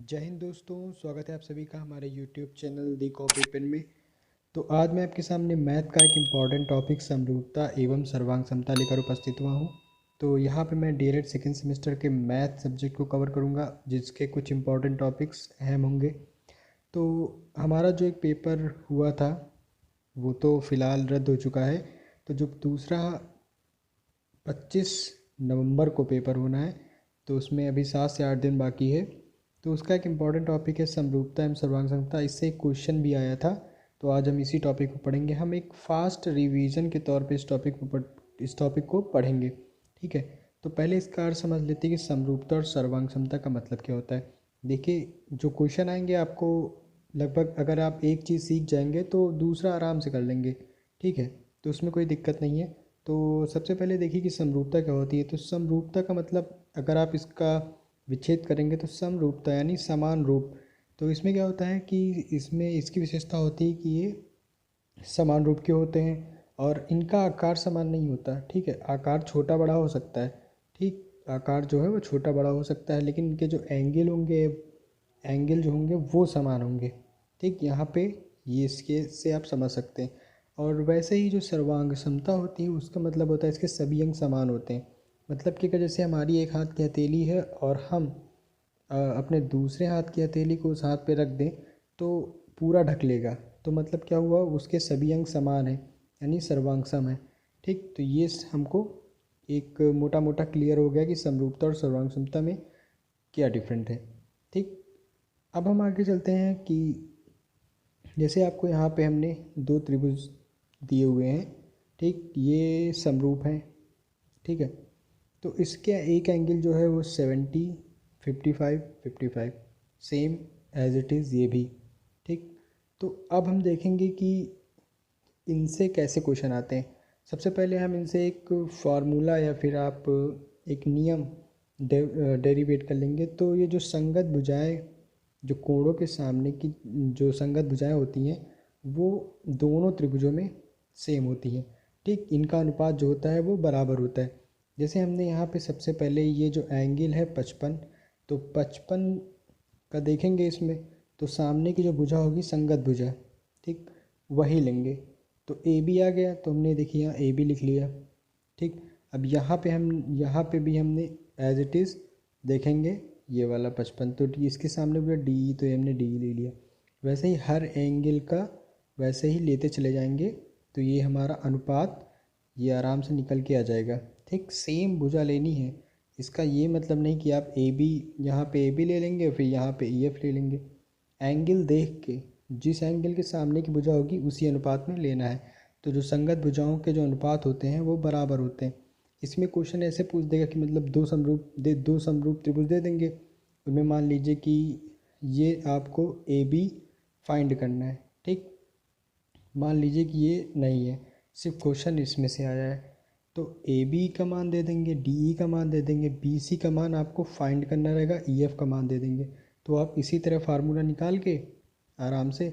जय हिंद दोस्तों, स्वागत है आप सभी का हमारे YouTube चैनल दी कॉपी पेन में। तो आज मैं आपके सामने मैथ का एक इम्पॉर्टेंट टॉपिक समरूपता एवं सर्वांग समता लेकर उपस्थित हुआ हूँ। तो यहाँ पे मैं डीएलएड सेकेंड सेमेस्टर के मैथ सब्जेक्ट को कवर करूँगा, जिसके कुछ इम्पॉर्टेंट टॉपिक्स अहम होंगे। तो हमारा जो एक पेपर हुआ था वो तो फ़िलहाल रद्द हो चुका है। तो जो दूसरा 25 नवंबर को पेपर होना है, तो उसमें अभी 7 से 8 दिन बाकी है। तो उसका एक इम्पॉर्टेंट टॉपिक है समरूपता एवं सर्वांग समता। इससे एक क्वेश्चन भी आया था, तो आज हम इसी टॉपिक को पढ़ेंगे। हम एक फास्ट रिवीजन के तौर पे इस टॉपिक को पढ़ेंगे। ठीक है, तो पहले इसका अर्थ समझ लेते हैं कि समरूपता और सर्वांग समता का मतलब क्या होता है। देखिए, जो क्वेश्चन आएंगे आपको लगभग, अगर आप एक चीज़ सीख जाएंगे तो दूसरा आराम से कर लेंगे। ठीक है, तो उसमें कोई दिक्कत नहीं है। तो सबसे पहले देखिए कि समरूपता क्या होती है। तो समरूपता का मतलब, अगर आप इसका विच्छेद करेंगे तो समरूपता यानी समान रूप। तो इसमें क्या होता है कि इसमें इसकी विशेषता होती है कि ये समान रूप के होते हैं और इनका आकार समान नहीं होता। ठीक है, आकार छोटा बड़ा हो सकता है। ठीक, आकार जो है वो छोटा बड़ा हो सकता है, लेकिन इनके जो एंगल जो होंगे वो समान होंगे। ठीक, यहाँ पे ये इसके से आप समझ सकते हैं। और वैसे ही जो सर्वांग समता होती है उसका मतलब होता है इसके सभी अंग समान होते हैं। मतलब कि अगर जैसे हमारी एक हाथ की हथेली है और हम अपने दूसरे हाथ की हथेली को उस हाथ पे रख दें तो पूरा ढक लेगा। तो मतलब क्या हुआ, उसके सभी अंग समान हैं, यानी सर्वांग सम है। ठीक, तो ये हमको एक मोटा मोटा क्लियर हो गया कि समरूपता और सर्वांग समता में क्या डिफरेंट है। ठीक, अब हम आगे चलते हैं कि जैसे आपको यहाँ पे हमने दो त्रिभुज दिए हुए हैं। ठीक, ये समरूप हैं। ठीक है, तो इसके एक एंगल जो है वो 70, 55, 55 सेम एज इट इज़ ये भी। ठीक, तो अब हम देखेंगे कि इनसे कैसे क्वेश्चन आते हैं। सबसे पहले हम इनसे एक फार्मूला या फिर आप एक नियम डेरिवेट कर लेंगे। तो ये जो संगत भुजाएं, जो कोणों के सामने की जो संगत भुजाएं होती हैं वो दोनों त्रिभुजों में सेम होती हैं। ठीक, इनका अनुपात जो होता है वो बराबर होता है। जैसे हमने यहाँ पे सबसे पहले ये जो एंगल है 55, तो 55 का देखेंगे इसमें, तो सामने की जो भुजा होगी संगत भुजा। ठीक, वही लेंगे। तो ए बी आ गया, तो हमने देखिए यहाँ ए बी लिख लिया। ठीक, अब यहाँ पे भी हमने एज इट इज़ देखेंगे ये वाला 55, तो इसके सामने भी डी ई, तो हमने डी ई ले लिया। वैसे ही हर एंगल का वैसे ही लेते चले जाएंगे, तो ये हमारा अनुपात ये आराम से निकल के आ जाएगा। ठीक, सेम भुजा लेनी है। इसका ये मतलब नहीं कि आप ए बी, यहाँ पे ए बी ले लेंगे फिर यहाँ पे ई एफ ले लेंगे। एंगल देख के जिस एंगल के सामने की भुजा होगी उसी अनुपात में लेना है। तो जो संगत भुजाओं के जो अनुपात होते हैं वो बराबर होते हैं। इसमें क्वेश्चन ऐसे पूछ देगा कि मतलब दो समरूप त्रिभुज दे देंगे। उनमें मान लीजिए कि ये आपको ए बी फाइंड करना है। ठीक, मान लीजिए कि ये नहीं है, सिर्फ क्वेश्चन इसमें से आया है, तो ए बी का मान दे देंगे, डी ई का मान दे देंगे, बी सी का मान आपको फाइंड करना रहेगा, ई एफ का मान दे देंगे। तो आप इसी तरह फार्मूला निकाल के आराम से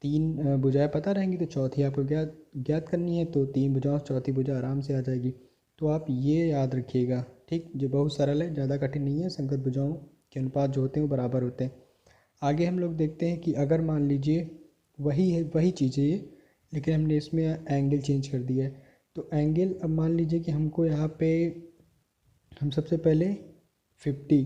तीन भुजाएं पता रहेंगी, तो चौथी आपको ज्ञात ज्ञात करनी है, तो तीन भुजाओं चौथी भुजा आराम से आ जाएगी। तो आप ये याद रखिएगा। ठीक, जो बहुत सरल है, ज़्यादा कठिन नहीं है। संगत भुजाओं के अनुपात जो होते हैं वो बराबर होते हैं। आगे हम लोग देखते हैं कि अगर मान लीजिए वही है, वही चीज़ है ये, लेकिन हमने इसमें एंगल चेंज कर दिया है। तो एंगल, अब मान लीजिए कि हमको यहाँ पे हम सबसे पहले 50,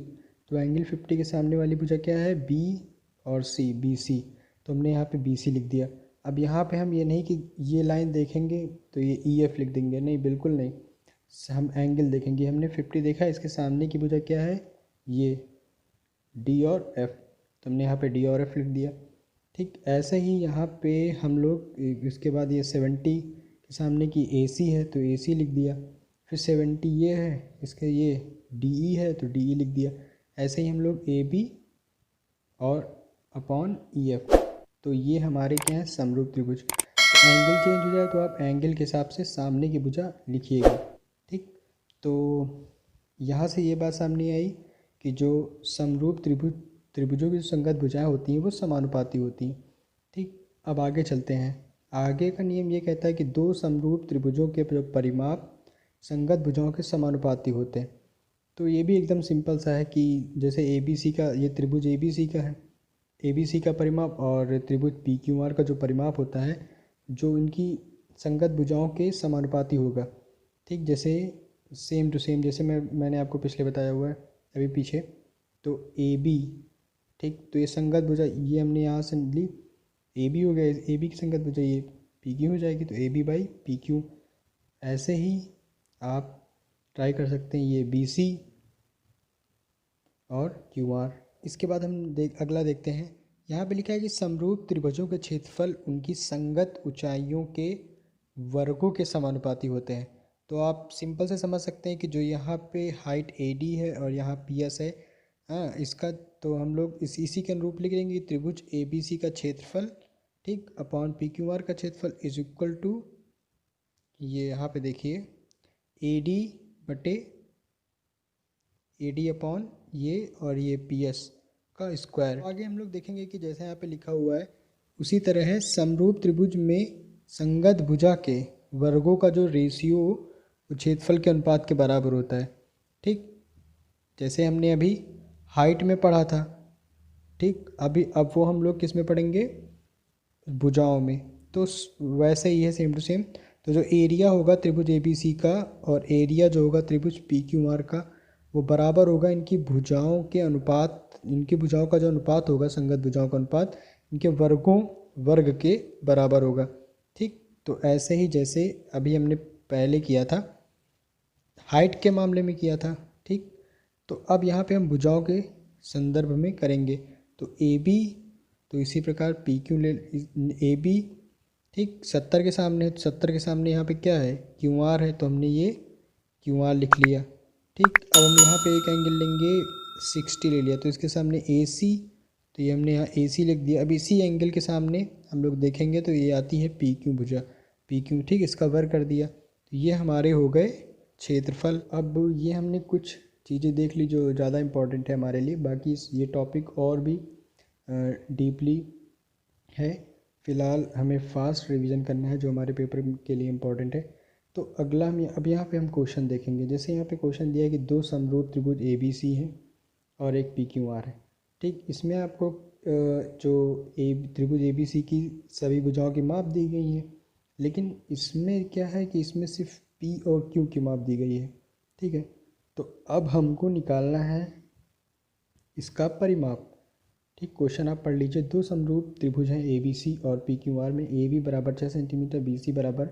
तो एंगल 50 के सामने वाली भुजा क्या है, बी और सी, बी सी। तो हमने यहाँ पे बी सी लिख दिया। अब यहाँ पे हम ये नहीं कि ये लाइन देखेंगे तो ये ई एफ लिख देंगे, नहीं, बिल्कुल नहीं। हम एंगल देखेंगे। हमने 50 देखा, इसके सामने की भुजा क्या है, ये डी और एफ, तो हमने यहाँ पे डी और एफ लिख दिया। ठीक, ऐसे ही यहाँ पे हम लोग इसके बाद ये 70 के सामने की ए सी है तो ए सी लिख दिया। फिर 70 ये है, इसके ये डी ई है तो डी ई लिख दिया। ऐसे ही हम लोग ए बी और अपॉन ई एफ, तो ये हमारे क्या हैं, समरूप त्रिभुज। तो एंगल चेंज हो जाए तो आप एंगल के हिसाब से सामने की भुजा लिखिएगा। ठीक, तो यहाँ से ये बात सामने आई कि जो समरूप त्रिभुजों की जो संगत भुजाएं होती हैं वो समानुपाती होती हैं। ठीक, अब आगे चलते हैं। आगे का नियम ये कहता है कि दो समरूप त्रिभुजों के जो परिमाप संगत भुजाओं के समानुपाती होते हैं। तो ये भी एकदम सिंपल सा है कि जैसे ए बी सी का, ये त्रिभुज ए बी सी का है, ए बी सी का परिमाप और त्रिभुज पी क्यू आर का जो परिमाप होता है, जो इनकी संगत भुजाओं के समानुपाती होगा। ठीक, जैसे सेम टू सेम जैसे मैंने आपको पिछले बताया हुआ है अभी पीछे। तो ए बी, ठीक, तो ये संगत भुजा ये हमने यहाँ से ली, ए बी हो गया, ए बी की संगत भुजा ये पी क्यू हो जाएगी, तो A B by P Q. ऐसे ही आप ट्राई कर सकते हैं ये बी सी और क्यू आर। इसके बाद हम अगला देखते हैं। यहाँ पे लिखा है कि समरूप त्रिभुजों के क्षेत्रफल उनकी संगत ऊंचाइयों के वर्गों के समानुपाती होते हैं। तो आप सिंपल से समझ सकते हैं कि जो यहाँ पे हाइट ए डी है और यहाँ पी एस है, हाँ, इसका तो हम लोग इसी के अनुरूप लिख लेंगे। त्रिभुज ए बी सी का क्षेत्रफल, ठीक, अपॉन पी क्यू आर का क्षेत्रफल इज इक्वल टू, ये यहाँ पे देखिए, ए डी बटे ए डी अपॉन ये और ये पी एस का स्क्वायर। आगे हम लोग देखेंगे कि जैसे यहाँ पे लिखा हुआ है उसी तरह है समरूप त्रिभुज में संगत भुजा के वर्गों का जो रेशियो क्षेत्रफल के अनुपात के बराबर होता है। ठीक, जैसे हमने अभी हाइट में पढ़ा था, ठीक, अब वो हम लोग किस में पढ़ेंगे, भुजाओं में। तो वैसे ही है सेम टू सेम। तो जो एरिया होगा त्रिभुज ए बी सी का और एरिया जो होगा त्रिभुज पी क्यू आर का, वो बराबर होगा इनकी भुजाओं के अनुपात, इनकी भुजाओं का जो अनुपात होगा, संगत भुजाओं का अनुपात इनके वर्ग के बराबर होगा। ठीक, तो ऐसे ही जैसे अभी हमने पहले किया था, हाइट के मामले में किया था। ठीक, तो अब यहाँ पे हम भुजाओं के संदर्भ में करेंगे। तो ए बी, तो इसी प्रकार पी क्यू ले, ए बी, ठीक, 70 के सामने है, तो 70 के सामने यहाँ पे क्या है, क्यू आर है, तो हमने ये क्यू आर लिख लिया। ठीक, अब हम यहाँ पे एक एंगल लेंगे 60 ले लिया, तो इसके सामने ए सी, तो ये हमने यहाँ ए सी लिख दिया। अब इसी एंगल के सामने हम लोग देखेंगे तो ये आती है पी क्यू भुजा, पी क्यू, ठीक, इसका वर्ग कर दिया। तो ये हमारे हो गए क्षेत्रफल। अब ये हमने कुछ चीज़ें देख ली जो ज़्यादा इम्पोर्टेंट है हमारे लिए, बाकी ये टॉपिक और भी डीपली है। फ़िलहाल हमें फास्ट रिवीजन करना है जो हमारे पेपर के लिए इम्पोर्टेंट है। तो अगला हम अब यहाँ पे हम क्वेश्चन देखेंगे। जैसे यहाँ पे क्वेश्चन दिया है कि दो समरूप त्रिभुज ए बी सी है और एक पी क्यू आर है। ठीक, इसमें आपको जो त्रिभुज ए बी सी की सभी भुजाओं की माप दी गई है, लेकिन इसमें क्या है कि इसमें सिर्फ पी और क्यू की माप दी गई है। ठीक है, तो अब हमको निकालना है इसका परिमाप। ठीक, क्वेश्चन आप पढ़ लीजिए। दो समरूप त्रिभुज हैं ए बी सी और पी क्यू आर में ए बी बराबर 6 सेंटीमीटर, बी सी बराबर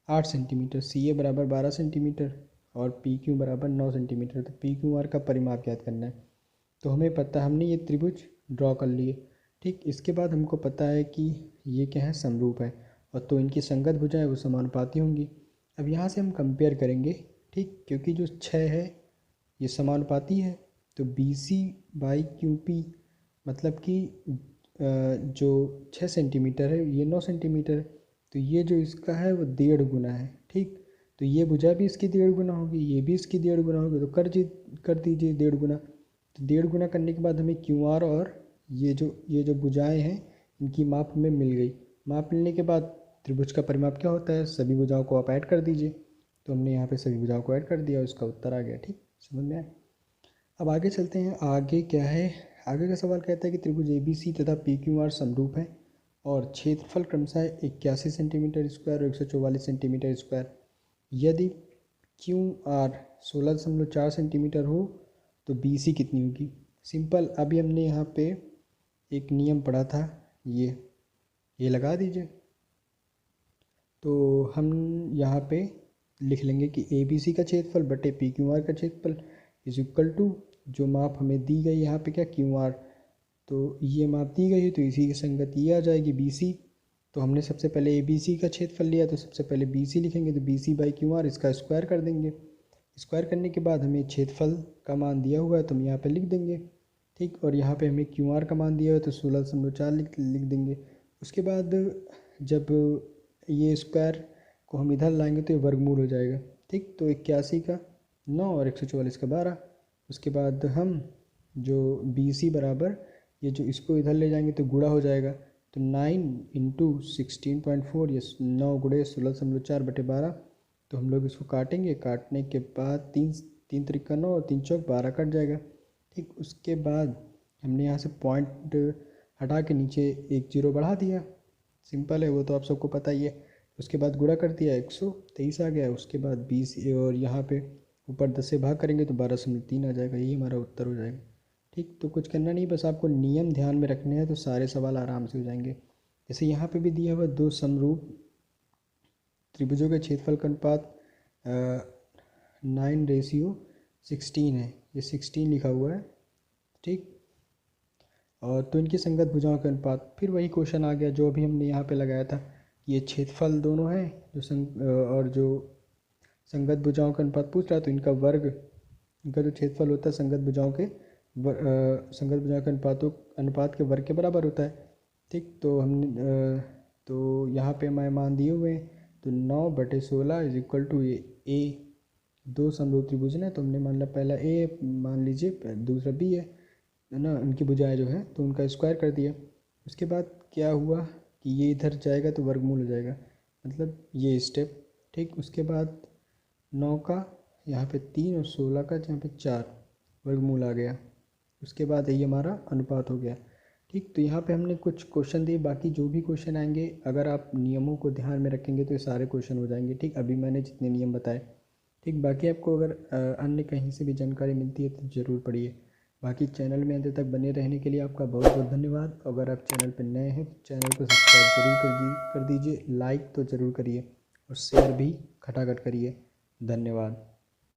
8 सेंटीमीटर, सी ए बराबर 12 सेंटीमीटर और पी क्यू बराबर 9 सेंटीमीटर। तो पी क्यू आर का परिमाप ज्ञात करना है। तो हमें पता, हमने ये त्रिभुज ड्रॉ कर लिए। ठीक, इसके बाद हमको पता है कि ये क्या है, समरूप है, और तो इनकी संगत भुजाएं वो समानुपाती होंगी। अब यहाँ से हम कंपेयर करेंगे। ठीक, क्योंकि जो 6 है ये समानुपाती है, तो B C by Q P मतलब कि जो 6 सेंटीमीटर है ये 9 सेंटीमीटर है, तो ये जो इसका है वो 1.5 गुना है। ठीक, तो ये भुजा भी इसकी 1.5 गुना होगी, ये भी इसकी 1.5 गुना होगी, तो कर दीजिए 1.5 गुना। तो 1.5 गुना करने के बाद हमें क्यू आर और ये जो भुजाएं हैं इनकी माप हमें मिल गई। माप मिलने के बाद त्रिभुज का परिमाप क्या होता है, सभी भुजाओं को आप ऐड कर दीजिए। तो हमने यहाँ पे सभी भुजाओं को ऐड कर दिया और इसका उत्तर आ गया। ठीक, समझ में आया। अब आगे चलते हैं। आगे क्या है, आगे का सवाल कहता है कि त्रिभुज ए बी सी तथा पी क्यू आर समरूप है और क्षेत्रफल क्रमशः 81 सेंटीमीटर स्क्वायर और 144 सेंटीमीटर स्क्वायर। यदि क्यू आर 16.4 सेंटीमीटर हो तो बी सी कितनी होगी। सिंपल, अभी हमने यहाँ पे एक नियम पढ़ा था, ये लगा दीजिए। तो हम यहाँ पे लिख लेंगे कि ए बी सी का क्षेत्रफल बटे पी क्यू आर का क्षेत्रफल इज इक्वल टू जो माप हमें दी गई यहाँ पे क्या, क्यू आर, तो ये माप दी गई है तो इसी की संगत ये आ जाएगी बी सी। तो हमने सबसे पहले ए बी सी का क्षेत्रफल लिया, तो सबसे पहले बी सी लिखेंगे, तो B C by Q R इसका स्क्वायर कर देंगे। स्क्वायर करने के बाद हमें क्षेत्रफल का मान दिया हुआ है तो हम यहाँ पे लिख देंगे। ठीक, और यहाँ पे हमें क्यू आर का मान दिया हुआ है तो 16.4 लिख देंगे। उसके बाद जब ये स्क्वायर को हम इधर लाएंगे तो ये वर्गमूल हो जाएगा। ठीक, तो 81 का 9 और 144 का 12। उसके बाद हम जो बी सी बराबर ये जो इसको इधर ले जाएंगे तो गुणा हो जाएगा, तो 9 इंटू 16.4 ये 9 गुणे 16.4 बटे 12। तो हम लोग इसको काटेंगे, काटने के बाद 3 त्रिका 9 और 3 चौक 12 कट जाएगा। ठीक, उसके बाद हमने यहाँ से पॉइंट हटा के नीचे एक जीरो बढ़ा दिया, सिंपल है, वो तो आप सबको पता ही है। उसके बाद गुणा कर दिया 123 आ गया। उसके बाद 20 और यहाँ पे ऊपर 10 से भाग करेंगे तो 12.3 आ जाएगा, यही हमारा उत्तर हो जाएगा। ठीक, तो कुछ करना नहीं, बस आपको नियम ध्यान में रखने हैं तो सारे सवाल आराम से हो जाएंगे। जैसे यहाँ पे भी दिया हुआ 2 समरूप त्रिभुजों के क्षेत्रफल का अनुपात 9:16 है, ये 16 लिखा हुआ है। ठीक, और तो इनकी संगत भुजाओं के अनुपात, फिर वही क्वेश्चन आ गया जो अभी हमने यहाँ पे लगाया था। ये क्षेत्रफल दोनों हैं और जो संगत भुजाओं का अनुपात पूछ रहा है, तो इनका वर्ग, इनका जो क्षेत्रफल होता है संगत भुजाओं के अनुपात के वर्ग के बराबर होता है। ठीक, तो हमने तो यहाँ पे हमारे मान दिए हुए हैं, तो 9/16 इज इक्वल टू ए। 2 समरूप त्रिभुज है तो हमने मान लिया पहला ए मान लीजिए, दूसरा बी है ना, उनकी भुजाएं जो है तो उनका स्क्वायर कर दिया। उसके बाद क्या हुआ कि ये इधर जाएगा तो वर्गमूल हो जाएगा, मतलब ये स्टेप। ठीक, उसके बाद 9 का यहाँ पे 3 और 16 का यहाँ पे 4 वर्गमूल आ गया। उसके बाद ये हमारा अनुपात हो गया। ठीक, तो यहाँ पे हमने कुछ क्वेश्चन दिए, बाकी जो भी क्वेश्चन आएंगे अगर आप नियमों को ध्यान में रखेंगे तो ये सारे क्वेश्चन हो जाएंगे। ठीक, अभी मैंने जितने नियम बताए। ठीक, बाकी आपको अगर अन्य कहीं से भी जानकारी मिलती है तो ज़रूर पढ़िए। बाकी चैनल में अंत तक बने रहने के लिए आपका बहुत बहुत धन्यवाद। अगर आप चैनल पर नए हैं तो चैनल को सब्सक्राइब जरूर कर दीजिए, लाइक तो ज़रूर करिए और शेयर भी खटाखट करिए। धन्यवाद।